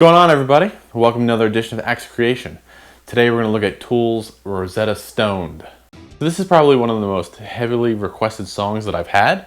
What's going on, everybody? Welcome to another edition of Acts of Creation. Today we're going to look at Tool's Rosetta Stoned. So this is probably one of the most heavily requested songs that I've had,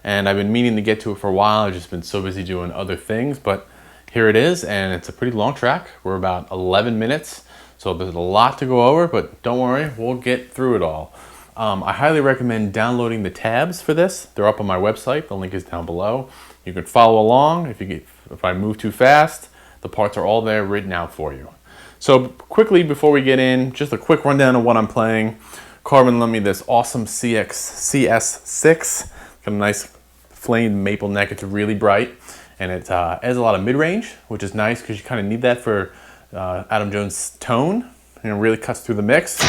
and I've been meaning to get to it for a while. I've just been so busy doing other things, but here it is, and it's a pretty long track. We're about 11 minutes, so there's a lot to go over, but don't worry, we'll get through it all. I highly recommend downloading the tabs for this. They're up on my website. The link is down below. You can follow along. If I move too fast, the parts are all there written out for you. So quickly before we get in, just a quick rundown of what I'm playing. Carvin lent me this awesome CS6. Got a nice flamed maple neck. It's really bright, and it adds a lot of mid-range, which is nice because you kind of need that for Adam Jones' tone, and it really cuts through the mix.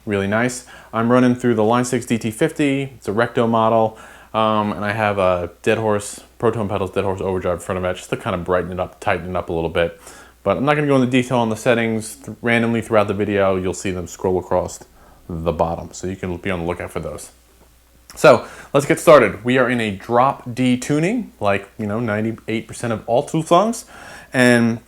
Really nice. I'm running through the Line 6 DT50. It's a recto model. And I have a Deadhorse, Proton Pedals Deadhorse Overdrive in front of it, just to kind of brighten it up, tighten it up a little bit. But I'm not going to go into detail on the settings. Randomly throughout the video, you'll see them scroll across the bottom, so you can be on the lookout for those. So let's get started. We are in a drop D tuning, like 98% of all Tool songs, and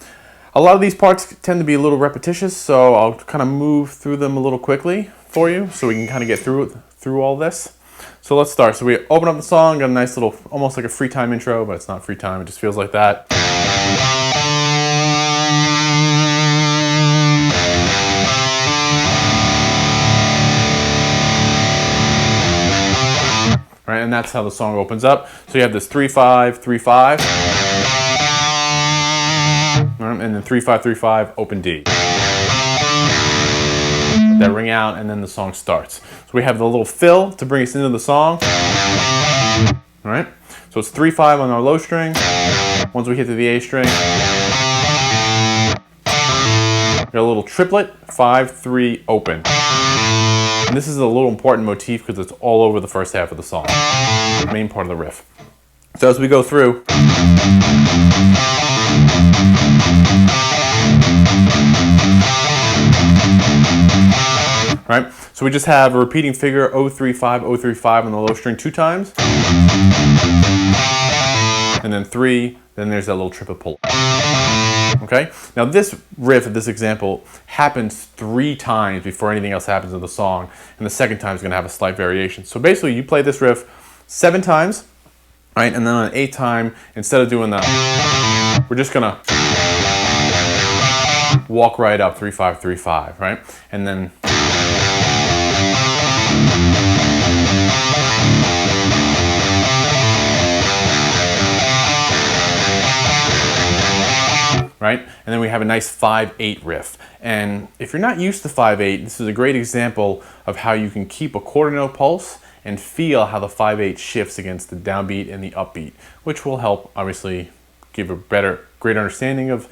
a lot of these parts tend to be a little repetitious, so I'll kind of move through them a little quickly for you, so we can kind of get through all this. So let's start. So we open up the song, got a nice little, almost like a free time intro, but it's not free time, it just feels like that. Right, and that's how the song opens up. So you have this 3-5, 3-5, and then 3-5, 3-5, open D. That ring out, and then the song starts. So we have the little fill to bring us into the song. All right, so it's 3-5 on our low string. Once we hit to the A string, got a little triplet, 5-3 open. And this is a little important motif because it's all over the first half of the song, the main part of the riff. So as we go through, right? So we just have a repeating figure 0-3-5, 0-3-5 on the low string 2 times. And then 3, then there's that little triplet pull. Okay? Now this riff, this example, happens 3 times before anything else happens in the song, and the second time is going to have a slight variation. So basically you play this riff 7 times, right? And then on an 8th time, instead of doing that, we're just going to walk right up 3-5, 3-5, right? And then right? And then we have a nice 5-8 riff. And if you're not used to 5-8, this is a great example of how you can keep a quarter note pulse and feel how the 5-8 shifts against the downbeat and the upbeat, which will help obviously give a greater understanding of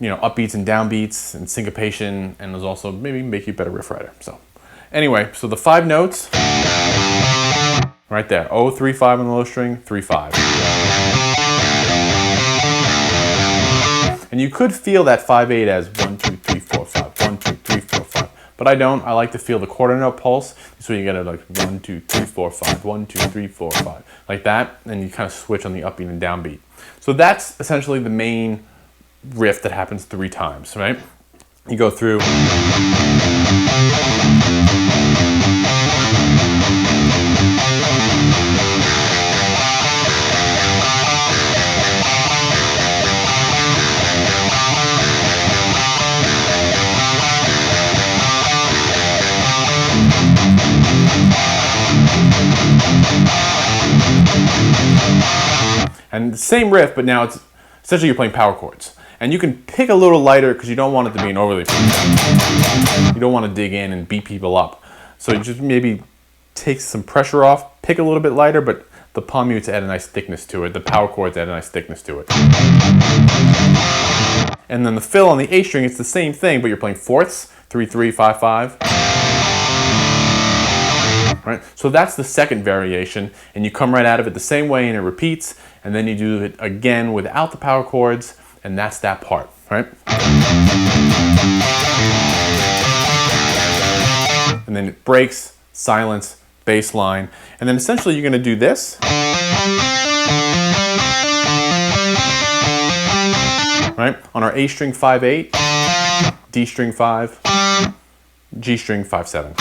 upbeats and downbeats and syncopation, and will also maybe make you a better riff writer. So anyway, so the 5 notes right there, 0-3-5 on the low string, 3-5. And you could feel that 5-8 as 1-2-3-4-5, 1-2-3-4-5, but I don't. I like to feel the quarter note pulse, so you get it like 1-2-3-4-5, 1-2-3-4-5, like that, and you kind of switch on the upbeat and downbeat. So that's essentially the main riff that happens 3 times, right? You go through. And the same riff, but now it's essentially you're playing power chords. And you can pick a little lighter because you don't want it to be an overly. You don't want to dig in and beat people up. So you just maybe take some pressure off, pick a little bit lighter, but the palm mutes add a nice thickness to it. The power chords add a nice thickness to it. And then the fill on the A string, it's the same thing, but you're playing fourths, 3-3, 5-5. Right? So that's the second variation, and you come right out of it the same way, and it repeats, and then you do it again without the power chords, and that's that part, right? And then it breaks, silence, bass line, and then essentially you're going to do this. right? On our A string 5/8, D string 5, G string 5/7.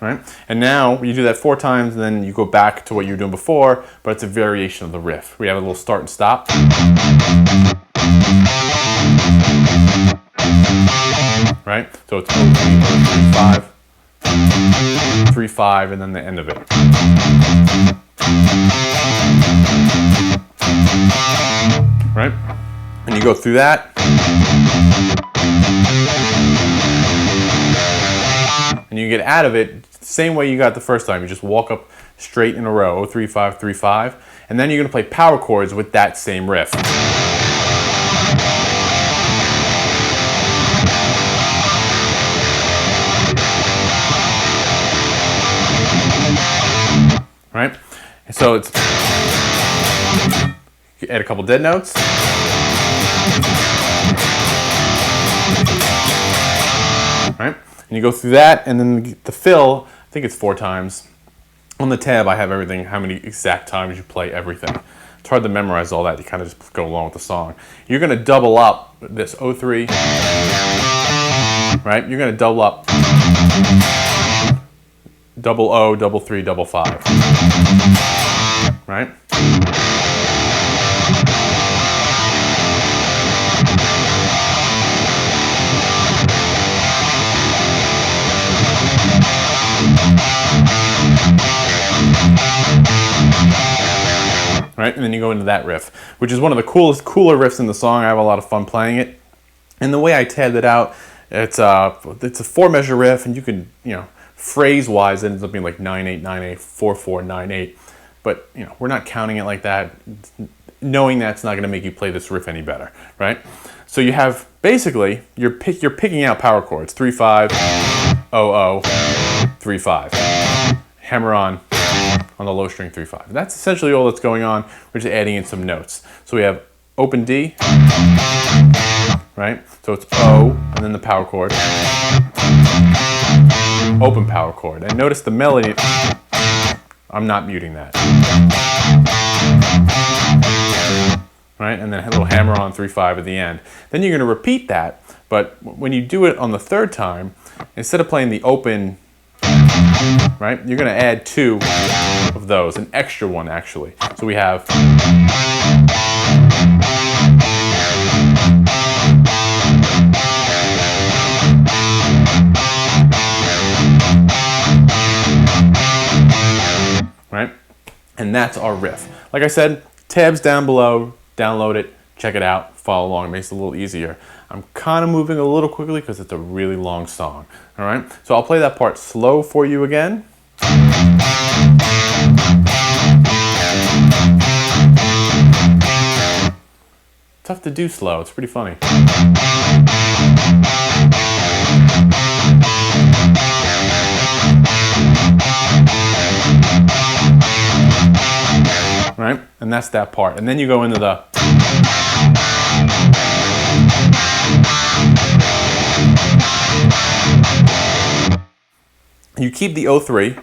Right? And now you do that 4 times, and then you go back to what you were doing before, but it's a variation of the riff. We have a little start and stop. Right? So it's 0, 3, 5, 3, 5, and then the end of it. Right? And you go through that. And you get out of it the same way you got the first time. You just walk up straight in a row, 0, 3, 5, 3, 5, and then you're going to play power chords with that same riff. Right? And so it's, you add a couple dead notes. Right? And you go through that, and then the fill, I think it's 4 times. On the tab, I have everything, how many exact times you play everything. It's hard to memorize all that. You kind of just go along with the song. You're going to double up this 0-3, right? You're going to double up double O, double 3, double 5, right? Right, and then you go into that riff, which is one of the cooler riffs in the song. I have a lot of fun playing it. And the way I tabbed it out, it's a 4-measure riff, and you can, phrase-wise, it ends up being like 9/8, 9/8, 4/4, 9/8. But we're not counting it like that. Knowing that's not going to make you play this riff any better, right? So you have basically you're picking out power chords: 3/5, 0/0, 3/5. Hammer on the low string 3/5. That's essentially all that's going on. We're just adding in some notes. So we have open D, right? So it's O and then the power chord, open power chord. And notice the melody, I'm not muting that. Right? And then a little hammer on 3/5 at the end. Then you're going to repeat that, but when you do it on the 3rd time, instead of playing the open, right, you're going to add 2 of those, an extra one actually. So we have right, and that's our riff. Like I said, tabs down below, download it, check it out, follow along. It makes it a little easier. I'm kind of moving a little quickly because it's a really long song. All right, so I'll play that part slow for you again. Tough to do slow, it's pretty funny. Right, and that's that part. And then you go into the you keep the 0-3,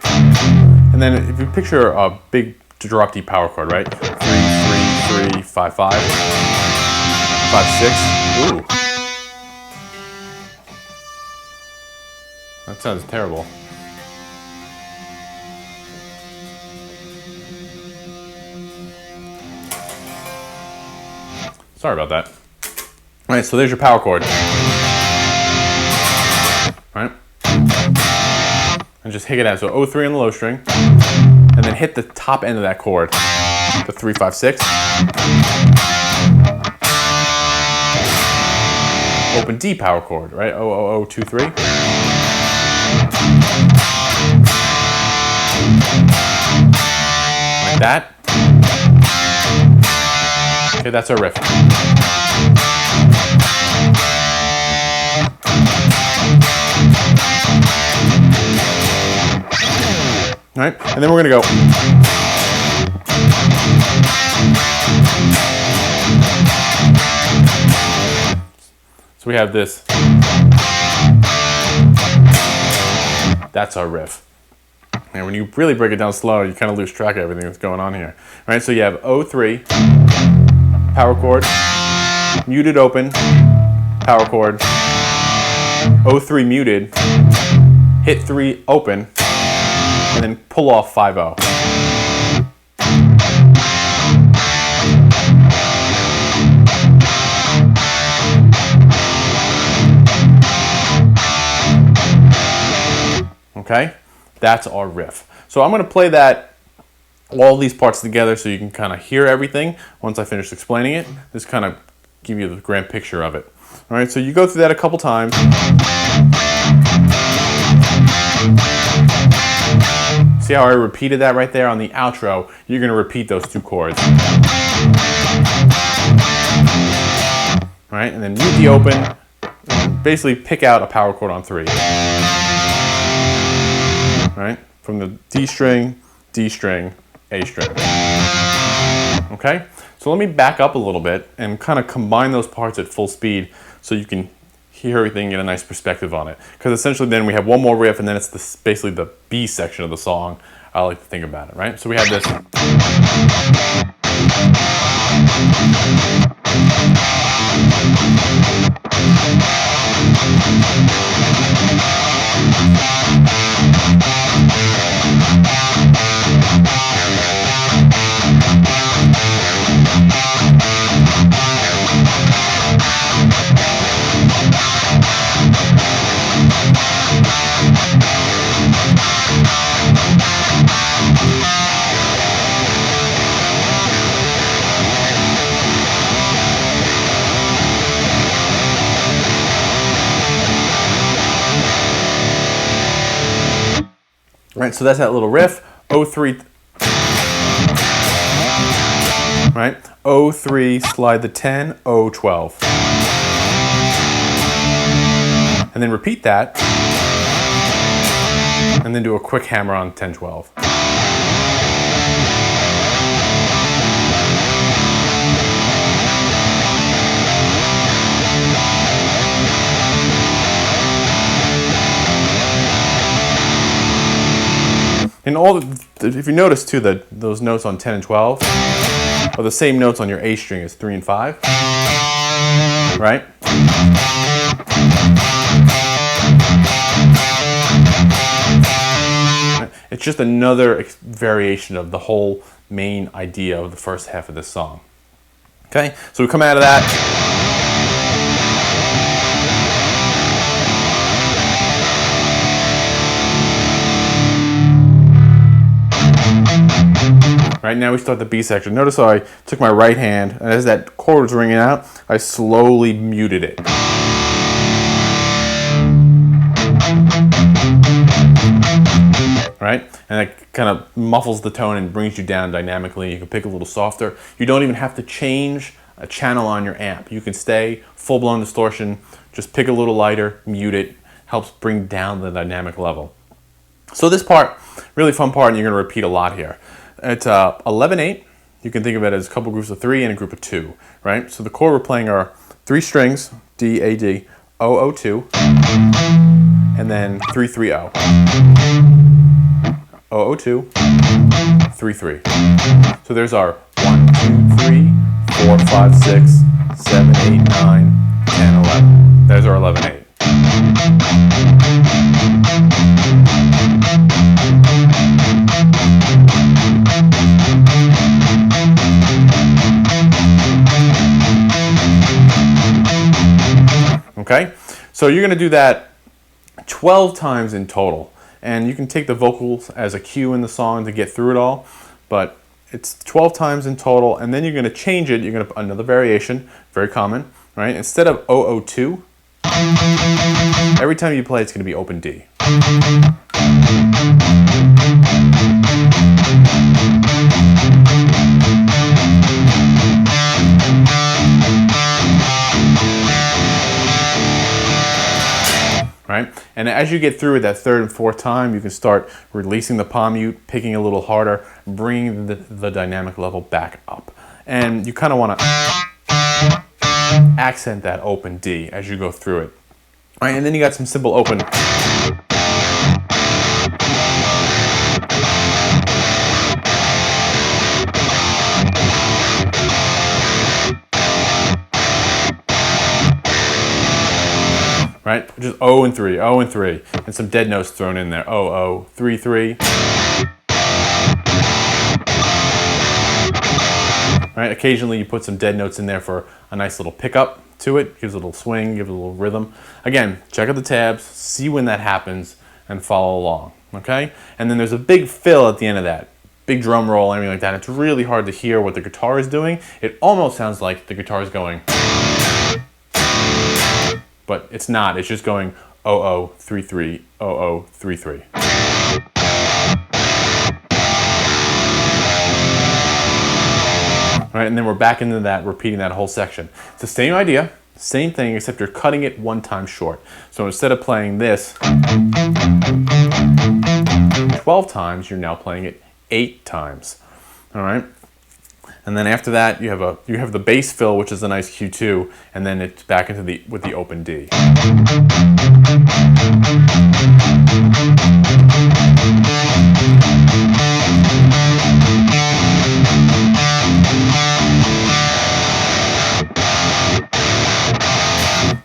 and then if you picture a big drop D power chord, right? 3, 3, 3, 5, 5, 5, 6. Ooh. That sounds terrible. Sorry about that. All right, so there's your power chord. All right? And just hit it out. So 0-3 on the low string, and then hit the top end of that chord, the 3, 5, 6. Open D power chord, right? 0, 0, 0, 2, 3. Like that. Okay, that's our riff. All right, and then we're gonna go. So we have this. That's our riff. And when you really break it down slow, you kind of lose track of everything that's going on here. All right, so you have O3, power chord, muted open, power chord, O3 muted, hit 3 open, and then pull off 5-0. Okay, that's our riff. So I'm going to play that, all these parts together, so you can kind of hear everything once I finish explaining it. Just kind of give you the grand picture of it. All right, so you go through that a couple times. See how I repeated that right there on the outro? You're going to repeat those 2 chords. All right, and then mute the open. And basically pick out a power chord on 3. Right? From the D string, A string. Okay? So let me back up a little bit and kind of combine those parts at full speed so you can hear everything and get a nice perspective on it. Because essentially then we have one more riff and then it's basically the B section of the song. I like to think about it, right? So we have this. Right, so that's that little riff. O3, right? O3, slide the 10, O12. And then repeat that. And then do a quick hammer on 10, 12. And if you notice too that those notes on 10 and 12 are the same notes on your A string as 3 and 5, right? It's just another variation of the whole main idea of the first half of this song. Okay, so we come out of that. Right, now we start the B section. Notice how I took my right hand, and as that chord was ringing out, I slowly muted it. Right? And that kind of muffles the tone and brings you down dynamically. You can pick a little softer. You don't even have to change a channel on your amp. You can stay full-blown distortion, just pick a little lighter, mute it, helps bring down the dynamic level. So this part, really fun part, and you're going to repeat a lot here. It's 11/8. You can think of it as a couple groups of 3 and a group of 2, right? So the chord we're playing are 3 strings, D, A, D, O, O, 2, and then 3, 3, O. O, O, 2, 3, 3. So there's our 1, 2, 3, 4, 5, 6, 7, 8, 9, 10, 11. There's our 11/8. Okay, so you're going to do that 12 times in total, and you can take the vocals as a cue in the song to get through it all, but it's 12 times in total, and then you're going to change it. You're going to put another variation, very common, right? Instead of O02, every time you play, it's going to be open D. Right? And as you get through it that third and fourth time, you can start releasing the palm mute, picking a little harder, bringing the dynamic level back up. And you kind of want to accent that open D as you go through it. Right? And then you got some simple open. right? Just O and 3, O and 3, and some dead notes thrown in there. O, O, 3, 3. Right? Occasionally you put some dead notes in there for a nice little pickup to it, gives it a little swing, gives it a little rhythm. Again, check out the tabs, see when that happens, and follow along, okay? And then there's a big fill at the end of that. Big drum roll, anything like that. It's really hard to hear what the guitar is doing. It almost sounds like the guitar is going, but it's not. It's just going 00, 3, 3, 00, 3, 3. Right, and then we're back into that, repeating that whole section. It's the same idea, same thing, except you're cutting it one time short. So instead of playing this 12 times, you're now playing it 8 times. All right, and then after that, you have the bass fill, which is a nice Q2, and then it's back into with the open D.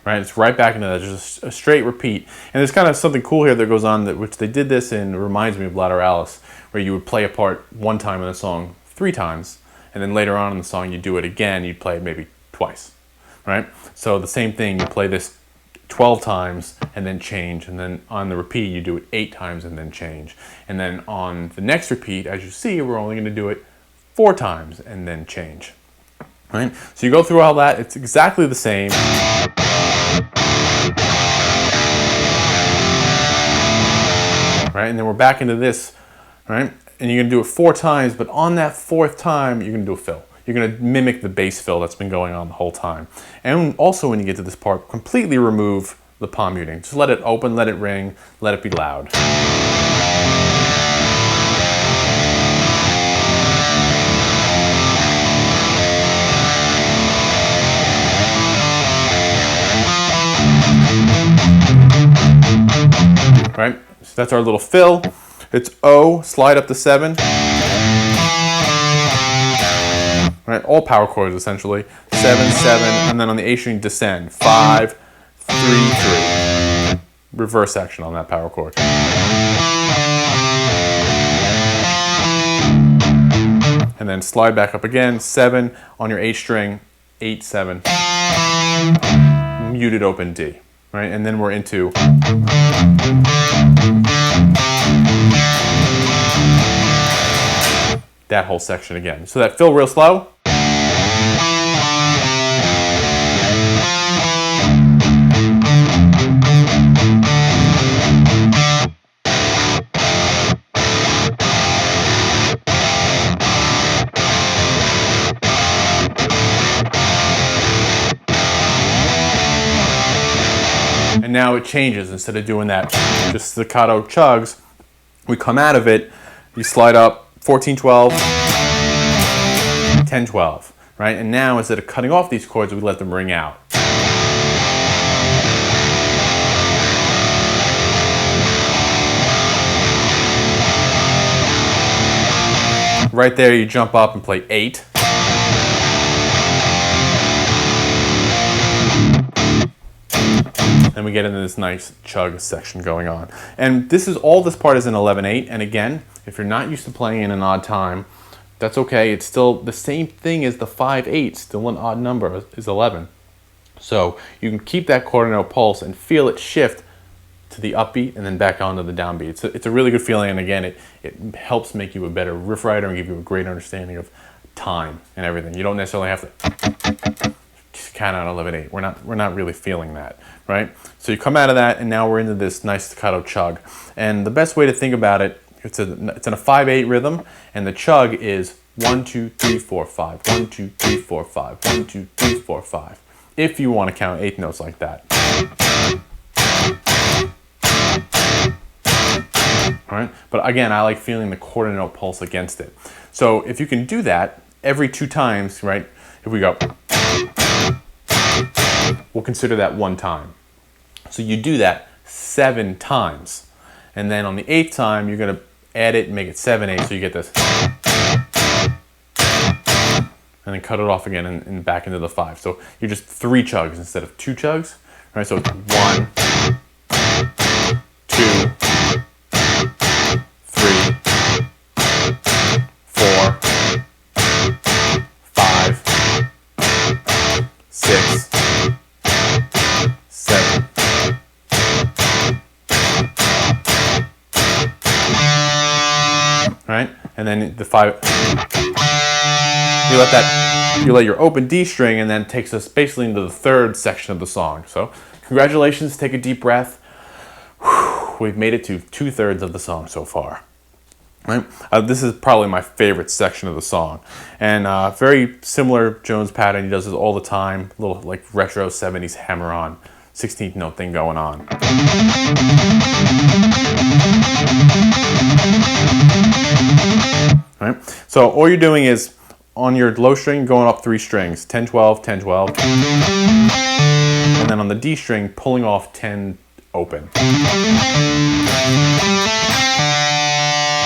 Right, it's right back into that, just a straight repeat. And there's kind of something cool here that goes on, which they did this in, reminds me of Lateralis, where you would play a part one time in the song 3 times, and then later on in the song you do it again, you'd play it maybe twice, right? So the same thing, you play this 12 times and then change, and then on the repeat you do it 8 times and then change. And then on the next repeat, as you see, we're only going to do it 4 times and then change. Right? So you go through all that, it's exactly the same. Right, and then we're back into this, right? And you're gonna do it 4 times, but on that 4th time, you're gonna do a fill. You're gonna mimic the bass fill that's been going on the whole time. And also when you get to this part, completely remove the palm muting. Just let it open, let it ring, let it be loud. Right, so that's our little fill. It's O, slide up to 7. Right, all power chords essentially. 7, 7, and then on the A string descend. 5, 3, 3. Reverse action on that power chord. And then slide back up again. 7 on your A string. 8, 7. Muted open D. Right, and then we're into that whole section again. So that fill real slow. And now it changes. Instead of doing that just staccato chugs, we come out of it, you slide up 14-12, 10-12, right? And now instead of cutting off these chords, we let them ring out. Right there, you jump up and play 8. Then we get into this nice chug section going on. And this part is in 11/8, and again, if you're not used to playing in an odd time, that's okay. It's still the same thing as the 5/8, still an odd number, is 11. So you can keep that quarter note pulse and feel it shift to the upbeat and then back onto the downbeat. It's a really good feeling, and again, it helps make you a better riff writer and give you a great understanding of time and everything. You don't necessarily have to count out 11/8. We're not really feeling that, right? So you come out of that, and now we're into this nice staccato chug. And the best way to think about it, it's in a 5/8 rhythm, and the chug is 1, 2, 3, 4, 5. 1, 2, 3, 4, 5. 1, 2, 3, 4, 5. If you want to count 8 notes like that. All right? But again, I like feeling the quarter note pulse against it. So if you can do that every 2 times, right? If we go, we'll consider that 1 time. So you do that 7 times. And then on the 8th time, you're going to add it and make it 7/8, so you get this. And then cut it off again and back into the 5. So you're just 3 chugs instead of 2 chugs, right? So it's 1, 2, 3, 4, 5, 6, 7. Right? And then the 5, you let your open D string, and then it takes us basically into the third section of the song. So congratulations, take a deep breath. Whew, we've made it to 2/3 of the song so far. Right? This is probably my favorite section of the song, and very similar Jones pattern. He does this all the time, little like retro 70s hammer-on 16th note thing going on. Right? So all you're doing is on your low string going up 3 strings, 10, 12, 10, 12, and then on the D string pulling off 10 open.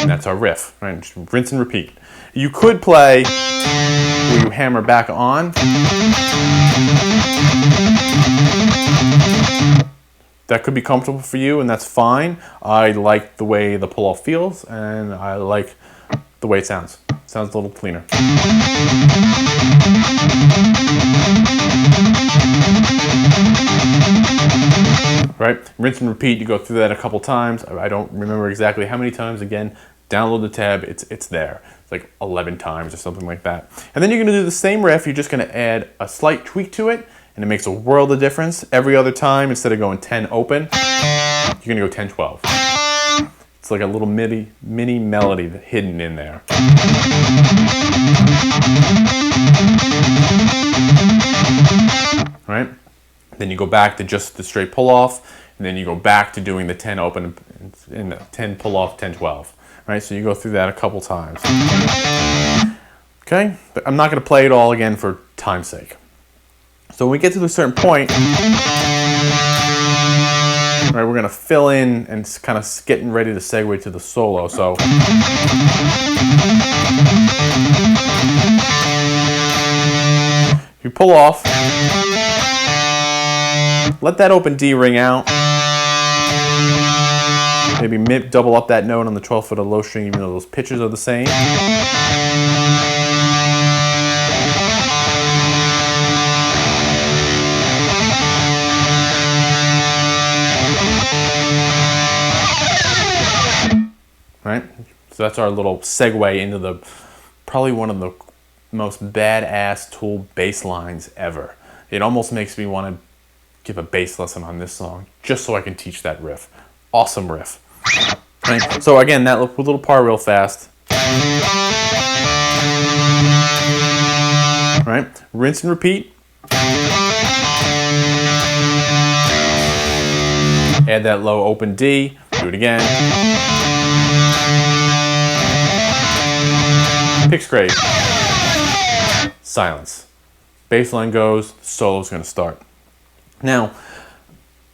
And that's our riff, right? Just rinse and repeat. You could play where you hammer back on. That could be comfortable for you, and that's fine. I like the way the pull-off feels, and I like the way it sounds. It sounds a little cleaner. Right? Rinse and repeat. You go through that a couple times. I don't remember exactly how many times. Again, download the tab. It's there. It's like 11 times or something like that. And then you're going to do the same riff. You're just going to add a slight tweak to it, and it makes a world of difference. Every other time, instead of going 10 open, you're going to go 10, 12. It's like a little mini melody hidden in there. Right? Then you go back to just the straight pull off, and then you go back to doing the 10 open and the 10 pull off, 10, 12. Right? So you go through that a couple times. Okay? But I'm not going to play it all again for time's sake. So when we get to a certain point, right, we're going to fill in and kind of getting ready to segue to the solo. So you pull off, let that open D ring out, maybe double up that note on the 12th of the low string, even though those pitches are the same. Right? So that's our little segue into the probably one of the most badass Tool bass lines ever. It almost makes me want to give a bass lesson on this song just so I can teach that riff. Awesome riff. Right? So again, that little part real fast. Right? Rinse and repeat. Add that low open D. Do it again. Pick scrape. Silence. Bass line goes, the solo's going to start. Now,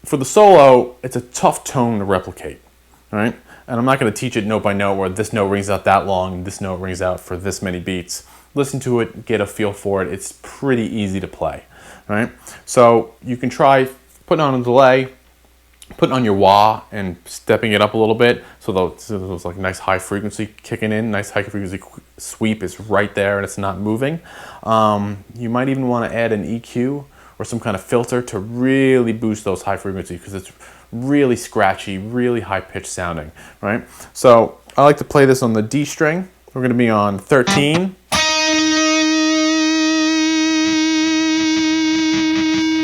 for the solo, it's a tough tone to replicate, right? And I'm not going to teach it note by note where this note rings out that long and this note rings out for this many beats. Listen to it, get a feel for it. It's pretty easy to play, right? So you can try putting on a delay, putting on your wah and stepping it up a little bit so those like nice high frequency kicking in, nice high frequency sweep is right there and it's not moving. You might even want to add an EQ or some kind of filter to really boost those high frequency because it's really scratchy, really high pitched sounding, right? So I like to play this on the D string. We're going to be on 13.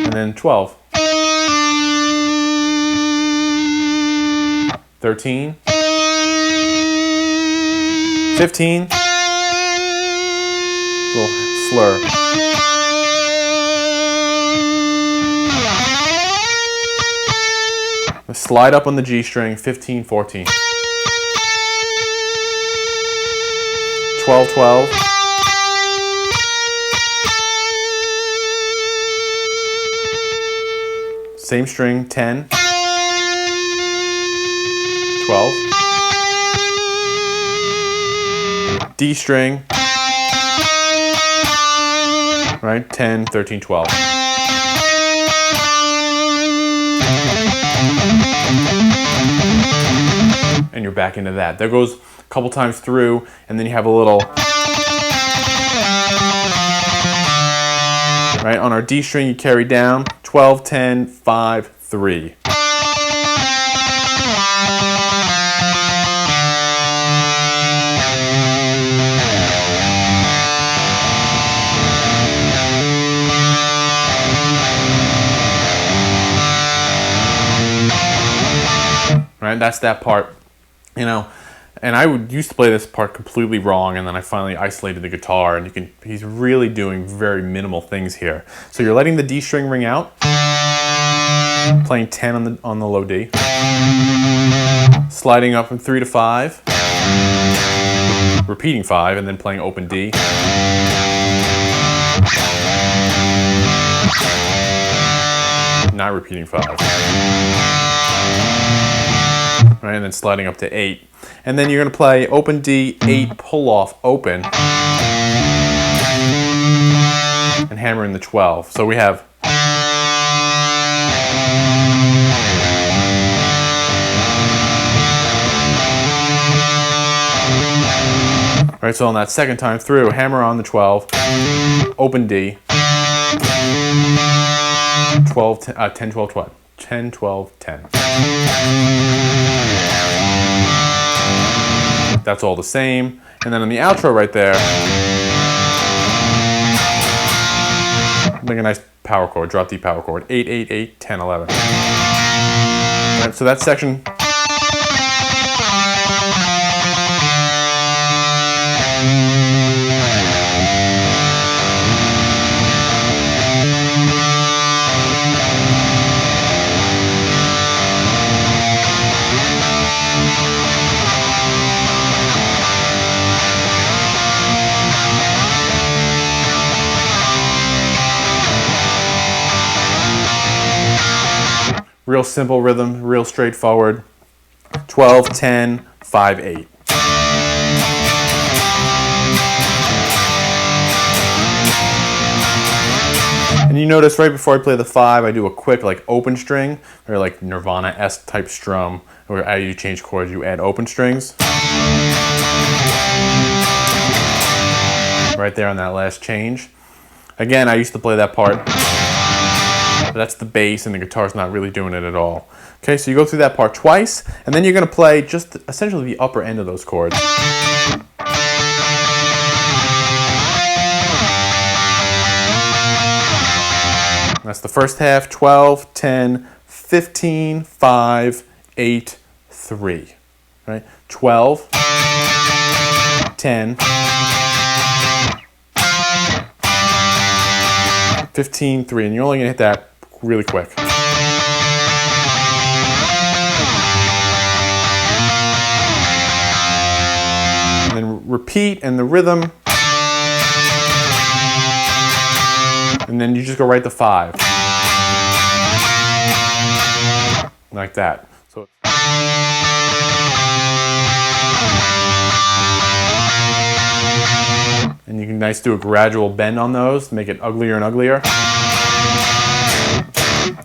And then 12. 13, 15, little slur. Slide up on the G string, 15, 14. 12, 12. Same string, 10. 12. D string. Right? 10, 13, 12. and you're back into that. That goes a couple times through, and then you have a little, right, on our D string you carry down 12, 10, 5, 3. Right, that's that part, you know, and I used to play this part completely wrong, and then I finally isolated the guitar, and he's really doing very minimal things here. So you're letting the D string ring out, playing 10 on the low D, sliding up from 3 to 5, repeating 5, and then playing open D. Not repeating 5. Right, and then sliding up to 8. And then you're going to play open D, 8, pull off, open, and hammer in the 12. So we have, right, so on that second time through, hammer on the 12, open D, 12, 10, 12, 12. 10, 12, 10. That's all the same. And then on the outro right there, make a nice power chord, drop D power chord. 8, 8, 8, 10, 11. All right, so that section. Real simple rhythm, real straightforward. 12, 10, 5, 8. And you notice right before I play the 5, I do a quick like open string, or like Nirvana-esque type strum, where as you change chords, you add open strings. Right there on that last change. Again, I used to play that part. That's the bass, and the guitar's not really doing it at all. Okay, so you go through that part twice, and then you're going to play just essentially the upper end of those chords. That's the first half, 12, 10, 15, 5, 8, 3. Right? 12, 10, 15, 3, and you're only going to hit that really quick. And then repeat, and the rhythm, and then you just go right to 5. Like that. So and you can do a gradual bend on those, make it uglier and uglier.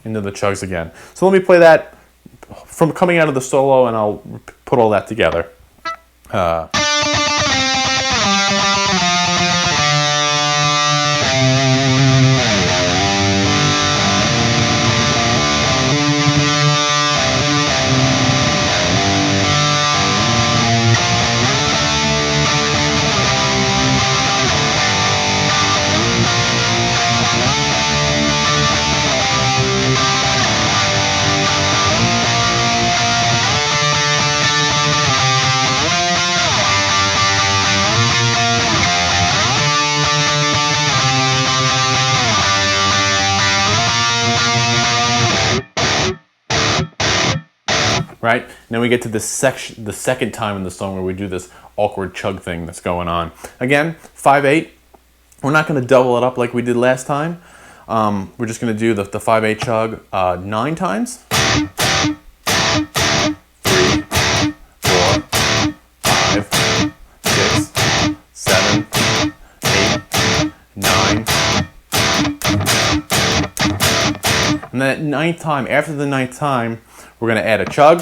Into the chugs again. So let me play that from coming out of the solo, and I'll put all that together. Right? And then we get to this section, the second time in the song where we do this awkward chug thing that's going on. Again, 5, 8. We're not going to double it up like we did last time. We're just going to do the 5, 8 chug 9 times. 3, 4, 5, 6, 7, 8, 9. And then at 9th time, after the 9th time, we're going to add a chug,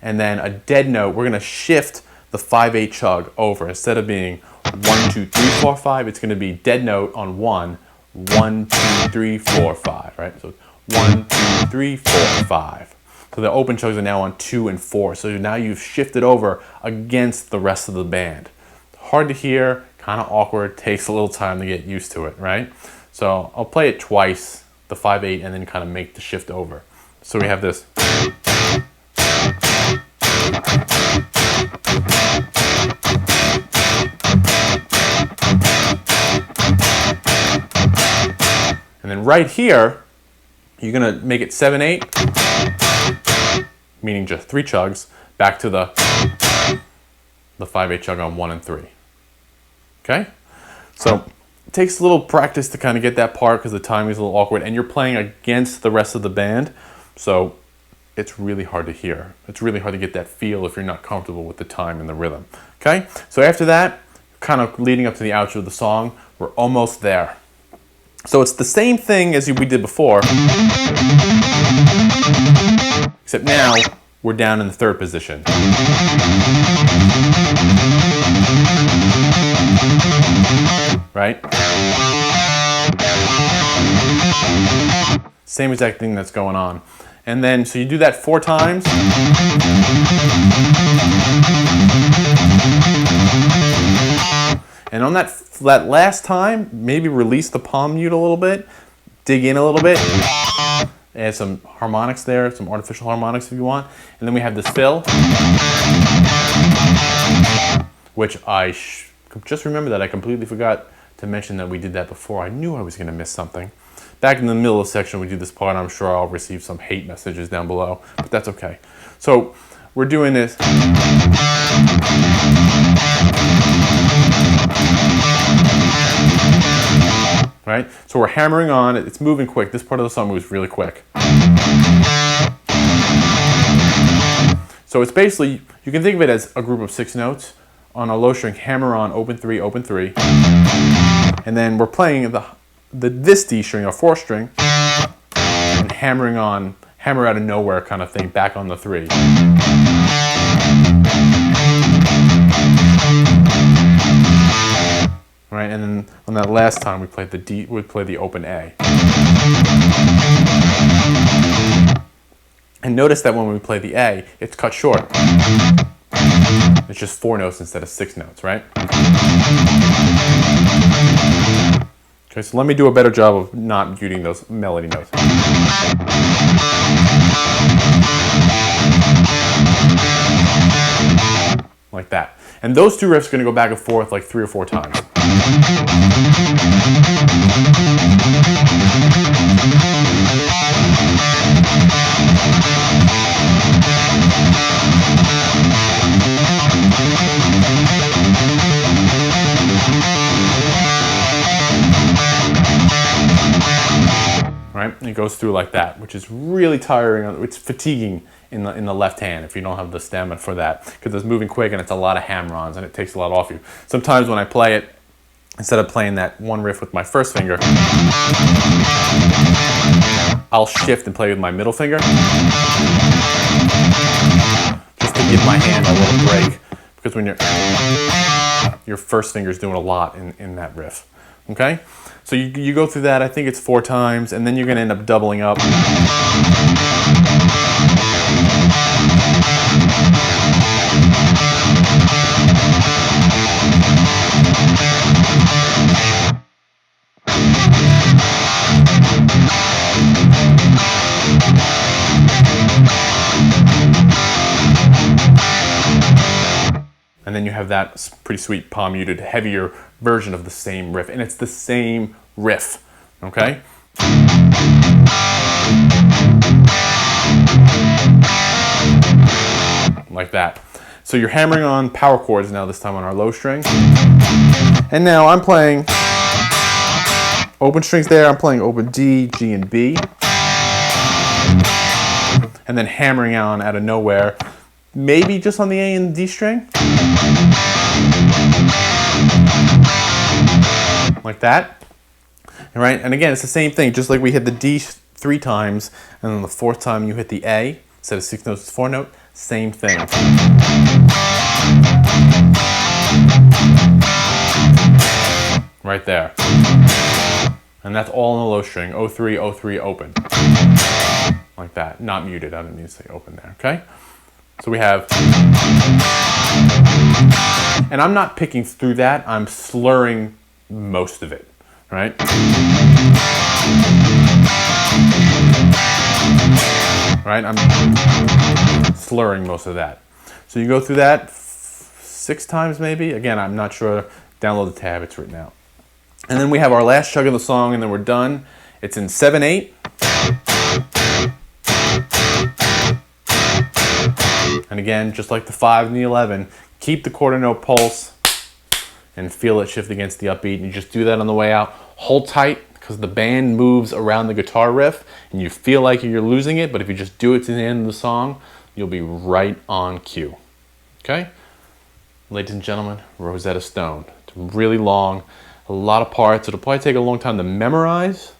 and then a dead note, we're gonna shift the 5/8 chug over. Instead of being 1, 2, 3, 4, 5, it's gonna be dead note on 1, 1, 2, 3, 4, 5, right? So 1, 2, 3, 4, 5. So the open chugs are now on 2 and 4. So now you've shifted over against the rest of the band. Hard to hear, kind of awkward, takes a little time to get used to it, right? So I'll play it twice, the 5/8, and then kind of make the shift over. So we have this. And then right here, you're gonna make it 7/8, meaning just 3 chugs, back to the 5/8 chug on 1 and 3. Okay? So it takes a little practice to kind of get that part because the timing is a little awkward, and you're playing against the rest of the band, so it's really hard to hear. It's really hard to get that feel if you're not comfortable with the time and the rhythm. Okay? So after that, kind of leading up to the outro of the song, we're almost there. So it's the same thing as we did before, except now we're down in the 3rd position. Right? Same exact thing that's going on. And then, so you do that 4 times. And on that last time, maybe release the palm mute a little bit, dig in a little bit, add some harmonics there, some artificial harmonics if you want. And then we have this fill, which I just remember that I completely forgot to mention that we did that before. I knew I was going to miss something. Back in the middle of the section, we do this part. I'm sure I'll receive some hate messages down below, but that's okay. So we're doing this. Right? So we're hammering on, it's moving quick. This part of the song moves really quick. So it's basically, you can think of it as a group of 6 notes. On a low string, hammer on, open 3, open 3. And then we're playing this D string, or 4th string, and hammering on, hammer out of nowhere kind of thing, back on the 3. Right, and then on that last time we played the open A. And notice that when we play the A, it's cut short. It's just 4 notes instead of 6 notes, right? Okay, so let me do a better job of not muting those melody notes. Like that. And those 2 riffs are going to go back and forth like 3 or 4 times. Right? And it goes through like that, which is really tiring. It's fatiguing in the left hand if you don't have the stamina for that, because it's moving quick and it's a lot of hammer-ons and it takes a lot off you. Sometimes when I play it, instead of playing that one riff with my first finger, I'll shift and play with my middle finger, just to give my hand a little break, because when your first finger is doing a lot in that riff. Okay? So you go through that, I think it's 4 times, and then you're going to end up doubling up. And then you have that pretty sweet palm muted, heavier version of the same riff. And it's the same riff, okay? Like that. So you're hammering on power chords now, this time on our low string. And now I'm playing open strings there. I'm playing open D, G, and B. And then hammering on out of nowhere, maybe just on the A and D string. Like that. Right? And again, it's the same thing, just like we hit the D 3 times, and then the 4th time you hit the A, instead of 6 notes, it's 4 note. same thing. Right there. And that's all in the low string, 03, 03 open. Like that, not muted, I didn't need to say open there, okay? So we have, and I'm not picking through that, I'm slurring most of it, right? Right, I'm slurring most of that. So you go through that 6 times maybe. Again, I'm not sure, download the tab, it's written out. And then we have our last chug of the song and then we're done. It's in 7/8. And again, just like the 5 and the 11, keep the quarter note pulse and feel it shift against the upbeat. And you just do that on the way out. Hold tight because the band moves around the guitar riff and you feel like you're losing it, but if you just do it to the end of the song, you'll be right on cue. Okay? Ladies and gentlemen, Rosetta Stoned. It's really long, a lot of parts. It'll probably take a long time to memorize.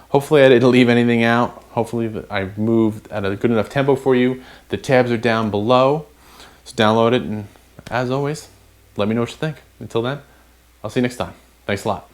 Hopefully I didn't leave anything out. Hopefully I moved at a good enough tempo for you. The tabs are down below. So download it, and as always, let me know what you think. Until then, I'll see you next time. Thanks a lot.